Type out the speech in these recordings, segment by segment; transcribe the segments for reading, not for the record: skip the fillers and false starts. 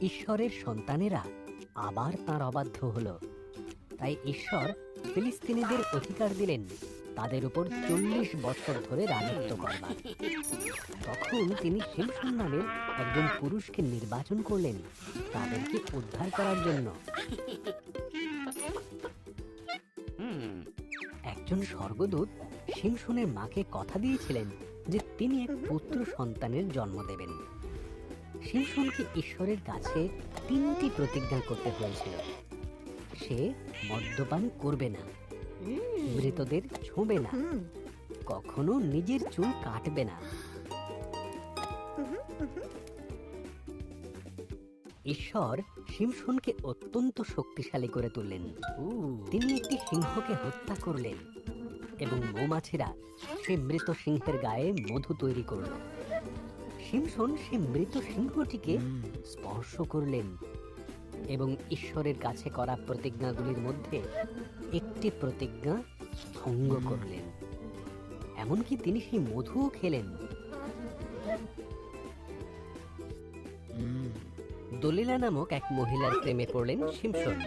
ঈশ্বরের সন্তানেরা আবার তাঁর অবাধ্য হলো। তাই ঈশ্বর ফিলিস্তিনিদের অধিকার দিলেন তাদের উপর 40 বছর ধরে রাজত্ব করবার। তখন তিনি শিমশন নামের একজন পুরুষকে নির্বাচন করলেন তাদেরকে উদ্ধার করার জন্য। একজন স্বর্গদূত শিমশনের মাকে কথা দিয়েছিলেন যে তিনি এক পুত্র সন্তানের জন্ম দেবেন। শিমশনকে ঈশ্বরের কাছে 3টি প্রতিজ্ঞা করতে হয়েছিল। সে মদ্যপান করবে না, মৃতদের ছুঁবে না, কখনো নিজের চুল কাটবে না। ঈশ্বর শিমশনকে অত্যন্ত শক্তিশালী করে তুললেন। তিনি একটি সিংহকে হত্যা করলেন এবং মৌমাছিরা সে মৃত সিংহের গায়ে মধু তৈরি করল। শিমশন সে মৃত সিংহটিকে স্পর্শ করলেন এবং ঈশ্বরের কাছে করা প্রতিজ্ঞাগুলির মধ্যে একটি প্রতিজ্ঞা ভঙ্গ করলেন। এমনকি তিনি সেই মধুও খেলেন। দলিলা নামক এক মহিলার প্রেমে পড়লেন শিমশন।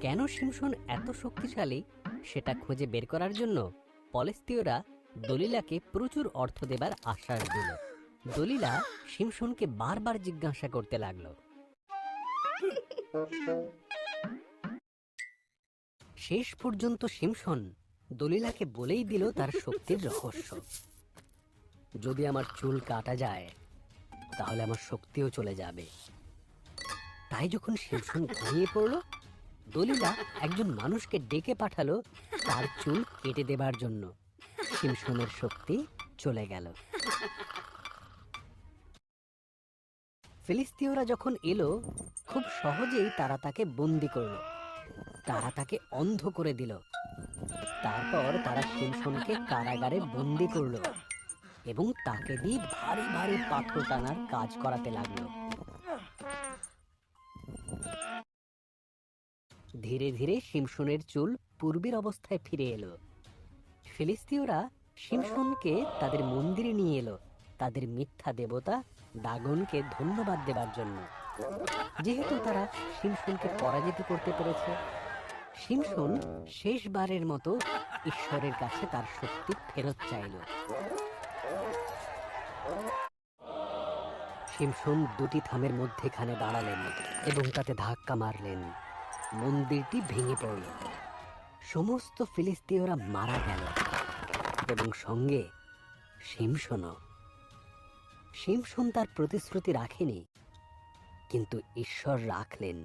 কেন শিমশন এত শক্তিশালী সেটা খুঁজে বের করার জন্য পলেস্তীয়রা দলিলাকে প্রচুর অর্থ দেবার আশ্বাস দিল। দলিলা শিমশনকে বারবার জিজ্ঞাসা করতে লাগলো। শেষ পর্যন্ত শিমশন দলিলাকে বলেই দিল তার শক্তির রহস্য। যদি আমার চুল কাটা যায় তাহলে আমার শক্তিও চলে যাবে। তাই যখন শিমশন ঘুমিয়ে পড়ল, দলিলা একজন মানুষকে ডেকে পাঠালো তার চুল কেটে দেবার জন্য। শিমশনের শক্তি চলে গেল। ফিলিস্তীয়রা যখন এলো, খুব সহজেই তারা তাকে বন্দি করল। তারা তাকে অন্ধ করে দিল। তারপর তারা শিমশনকে কারাগারে বন্দি করল এবং তাকে দিয়ে ভারী ভারী পাথর টানার কাজ করাতে লাগলো। ধীরে ধীরে শিমশনের চুল পূর্বের অবস্থায় ফিরে এলো। ফিলিস্তীয়রা শিমশনকে তাদের মন্দিরে নিয়ে এলো তাদের মিথ্যা দেবতা দাগনকে ধন্যবাদ দেবার জন্য। যেহেতু তারা শিমশনকে পরাজিত করতে পেরেছে, শিমশন শেষবারের মতো ঈশ্বরের কাছে তার শক্তি ফেরত চাইল। শিমশন 2টি থামের মধ্যেখানে দাঁড়ালেন এবং তাতে ধাক্কা মারলেন। মন্দিরটি ভেঙে পড়ল। সমস্ত ফিলিস্তীয়রা মারা গেল এবং সঙ্গে শিমশনও। শিমশন তার প্রতিশ্রুতি রাখেনি, কিন্তু ঈশ্বর রাখলেন।